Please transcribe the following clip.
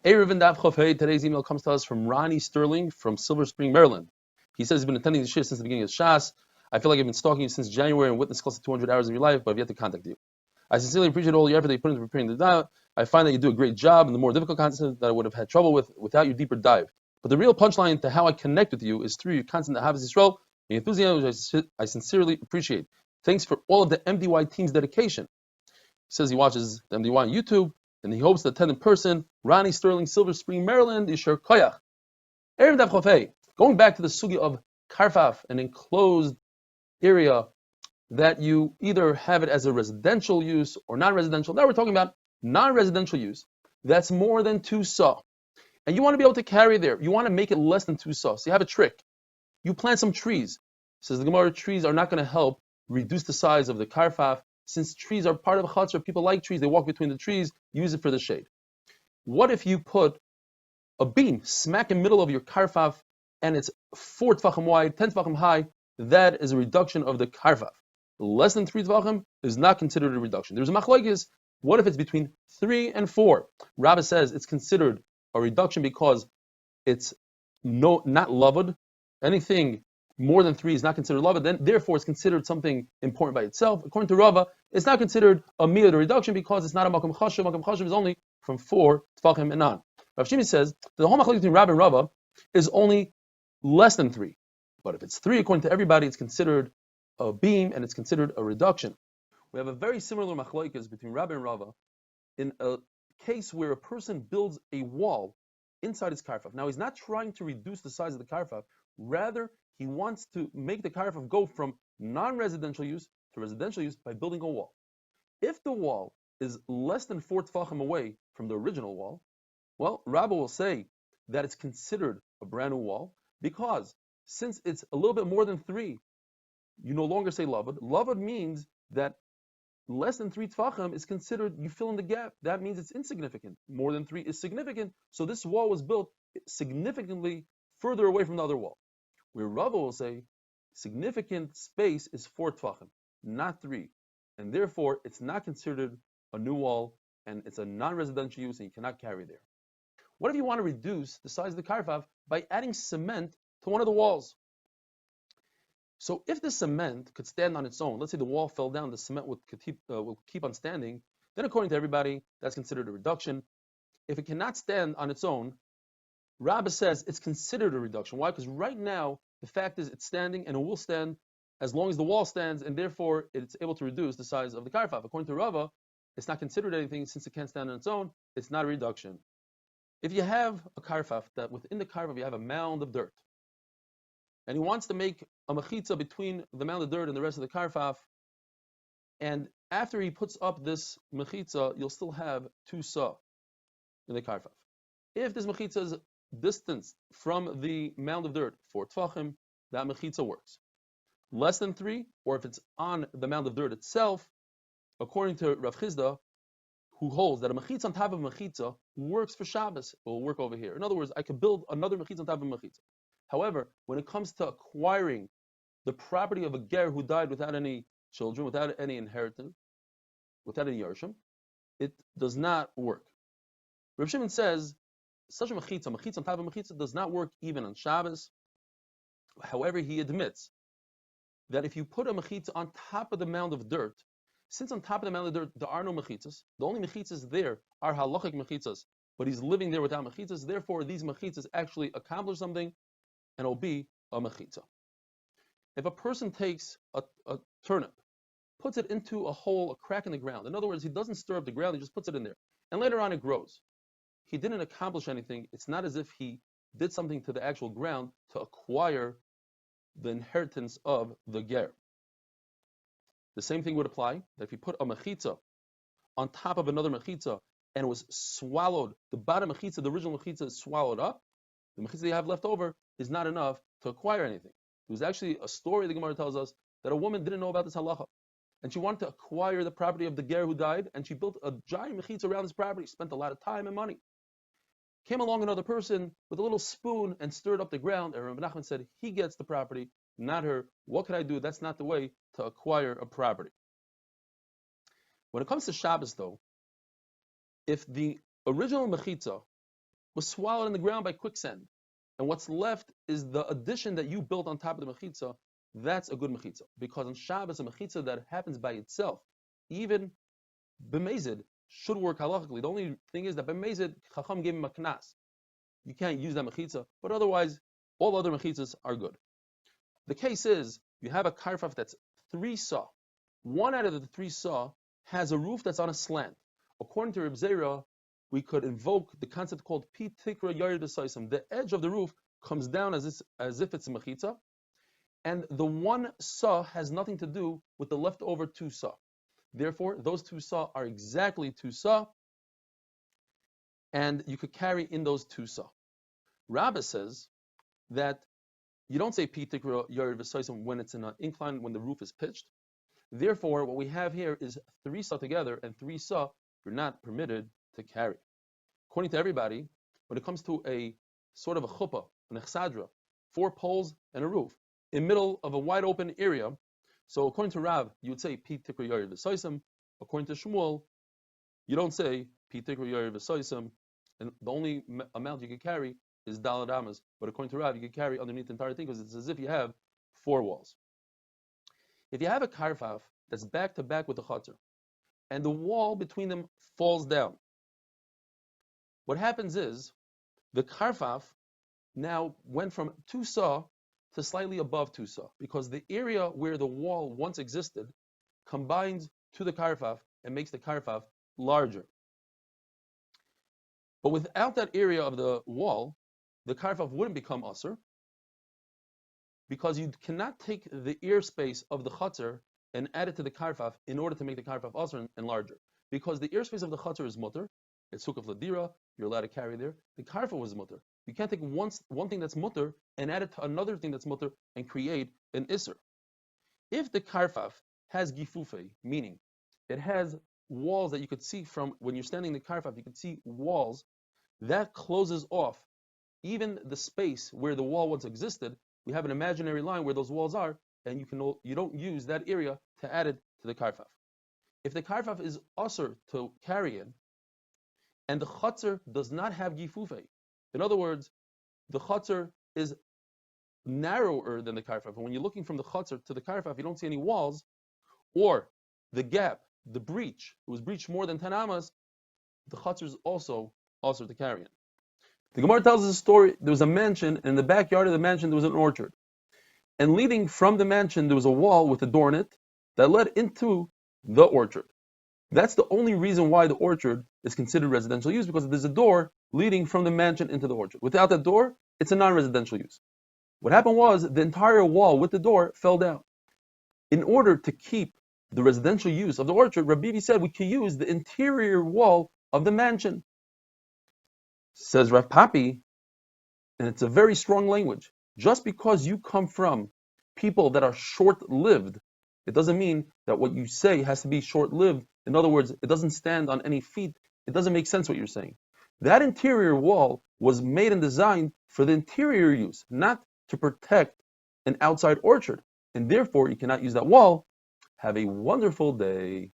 Eruvin Daf. Today's email comes to us from Ronnie Sterling from Silver Spring, Maryland. He says he's been attending the shiur since the beginning of Shas. I feel like I've been stalking you since January and witnessed close to 200 hours of your life, but I've yet to contact you. I sincerely appreciate all the effort that you put into preparing the dive. I find that you do a great job in the more difficult content that I would have had trouble with without your deeper dive. But the real punchline to how I connect with you is through your constant Ahavas Yisrael and enthusiasm, which I sincerely appreciate. Thanks for all of the MDY team's dedication. He says he watches the MDY on YouTube, and he hopes to attend in person. Ronnie Sterling, Silver Spring, Maryland. Yisher Koyach. Eruvin Daf Chofei. Going back to the sugi of karfaf, an enclosed area that you either have it as a residential use or non-residential. Now we're talking about non-residential use. That's more than 2 saw. And you want to be able to carry there. You want to make it less than 2 saw. So you have a trick. You plant some trees. Says the Gemara, trees are not going to help reduce the size of the karfaf. Since trees are part of a chutzner, people like trees. They walk between the trees, use it for the shade. What if you put a beam smack in the middle of your karfaf and it's 4 tefachim wide, 10 tefachim high? That is a reduction of the karfaf. Less than 3 tefachim is not considered a reduction. There's a machlokes. What if it's between 3 and 4? Rabbi says it's considered a reduction because it's not lavud. Anything more than 3 is not considered lavud. Then therefore it's considered something important by itself. According to Rava, it's not considered a miyad reduction because it's not a makom chashuv. Makom chashuv is only from 4 tefachim and on. Rav Shimi says the whole machlokes between Rabbi and Rava is only less than 3. But if it's 3, according to everybody, it's considered a beam and it's considered a reduction. We have a very similar machlokes between Rabbi and Rava in a case where a person builds a wall inside his karfaf. Now he's not trying to reduce the size of the karfaf, rather he wants to make the karfaf go from non-residential use to residential use by building a wall. If the wall is less than 4 tefachim away from the original wall, well, Rabbi will say that it's considered a brand new wall because since it's a little bit more than 3, you no longer say lavud. Lavud means that less than 3 tefachim is considered, you fill in the gap. That means it's insignificant. More than 3 is significant. So this wall was built significantly further away from the other wall. Where Rava will say, significant space is 4 tefachim, not 3. And therefore, it's not considered a new wall, and it's a non-residential use, and you cannot carry there. What if you want to reduce the size of the karfaf by adding cement to one of the walls? So if the cement could stand on its own, let's say the wall fell down, the cement will keep on standing, then according to everybody, that's considered a reduction. If it cannot stand on its own, Rabbi says it's considered a reduction. Why? Because right now, the fact is it's standing and it will stand as long as the wall stands, and therefore it's able to reduce the size of the karfaf. According to Rava, it's not considered anything since it can't stand on its own. It's not a reduction. If you have a karfaf that within the karfaf you have a mound of dirt, and he wants to make a mechitza between the mound of dirt and the rest of the karfaf, and after he puts up this mechitza, you'll still have 2 saw in the karfaf. If this mechitza is distanced from the mound of dirt 4 tefachim, that mechitza works. Less than 3, or if it's on the mound of dirt itself, according to Rav Chizda, who holds that a mechitza on top of a mechitza works for Shabbos, it will work over here. In other words, I could build another mechitza on top of a mechitza. However, when it comes to acquiring the property of a ger who died without any children, without any inheritance, without any yarshim, it does not work. Rav Shimon says such a mechitza on top of a mechitza does not work even on Shabbos. However, he admits that if you put a mechitza on top of the mound of dirt, since on top of the mound of dirt there are no mechitzas, the only mechitzas there are halachic mechitzas, but he's living there without mechitzas, therefore these mechitzas actually accomplish something, and it'll be a mechitza. If a person takes a turnip, puts it into a hole, a crack in the ground, in other words, he doesn't stir up the ground, he just puts it in there, and later on it grows, he didn't accomplish anything. It's not as if he did something to the actual ground to acquire the inheritance of the ger. The same thing would apply that if you put a mechitza on top of another mechitza and it was swallowed, the bottom mechitza, the original mechitza, is swallowed up, the mechitza you have left over is not enough to acquire anything. There was actually a story the Gemara tells us that a woman didn't know about this halacha, and she wanted to acquire the property of the ger who died, and she built a giant mechitza around this property, spent a lot of time and money. Came along another person with a little spoon and stirred up the ground, and Rabbi Nachman said, he gets the property, not her. What can I do? That's not the way to acquire a property. When it comes to Shabbos, though, if the original mechitza was swallowed in the ground by quicksand, and what's left is the addition that you built on top of the mechitza. That's a good mechitza, because on Shabbos a mechitza that happens by itself, even b'mezid, should work halachically. The only thing is that b'mezid Chacham gave him a knas. You can't use that mechitza, but otherwise all other mechitzas are good. The case is you have a karfaf that's 3 saw. One out of the 3 saw has a roof that's on a slant. According to Reb Zera, we could invoke the concept called pi tikra yared b'saisim. The edge of the roof comes down as if it's a mechitza, and the 1 saw has nothing to do with the leftover 2 saw. Therefore, those 2 saw are exactly 2 saw, and you could carry in those 2 saw. Rabbah says that you don't say pi tikra yared b'saisim when it's in an incline, when the roof is pitched. Therefore, what we have here is 3 saw together, and 3 saw you're not permitted to carry. According to everybody, when it comes to a sort of a chuppah, an echsadra, 4 poles and a roof, in the middle of a wide open area, so according to Rav, you would say pi tikra yared b'saisim. According to Shmuel, you don't say pi tikra yared b'saisim, and the only amount you can carry is daled amas. But according to Rav, you can carry underneath the entire thing because it's as if you have 4 walls. If you have a karfaf that's back to back with the chutzner, and the wall between them falls down, what happens is the karfaf now went from 2 saw to slightly above 2 saw, because the area where the wall once existed combines to the karfaf and makes the karfaf larger. But without that area of the wall, the karfaf wouldn't become usher, because you cannot take the ear space of the chutzner and add it to the karfaf in order to make the karfaf usher and larger. Because the ear space of the chutzner is mutter, it's sukaf ladira, you're allowed to carry there. The karfaf was mutter. You can't take one thing that's mutter and add it to another thing that's mutter and create an isser. If the karfaf has gifufe, meaning it has walls that you could see from when you're standing in the karfaf, you could see walls, that closes off even the space where the wall once existed. We have an imaginary line where those walls are, and you don't use that area to add it to the karfaf. If the karfaf is usher to carry in, and the chutzner does not have gifufe, in other words, the chutzner is narrower than the karfaf, and when you're looking from the chutzner to the karfaf, you don't see any walls, or the gap, the breach, it was breached more than 10 amas, the chutzner is also usher to carry in. The Gemara tells us a story. There was a mansion, and in the backyard of the mansion there was an orchard. And leading from the mansion there was a wall with a door in it that led into the orchard. That's the only reason why the orchard is considered residential use, because there's a door leading from the mansion into the orchard. Without that door, it's a non-residential use. What happened was the entire wall with the door fell down. In order to keep the residential use of the orchard, Rabbi Bibi said we could use the interior wall of the mansion. Says Rav Papi, and it's a very strong language, just because you come from people that are short-lived, it doesn't mean that what you say has to be short-lived. In other words, it doesn't stand on any feet. It doesn't make sense what you're saying. That interior wall was made and designed for the interior use, not to protect an outside orchard. And therefore, you cannot use that wall. Have a wonderful day.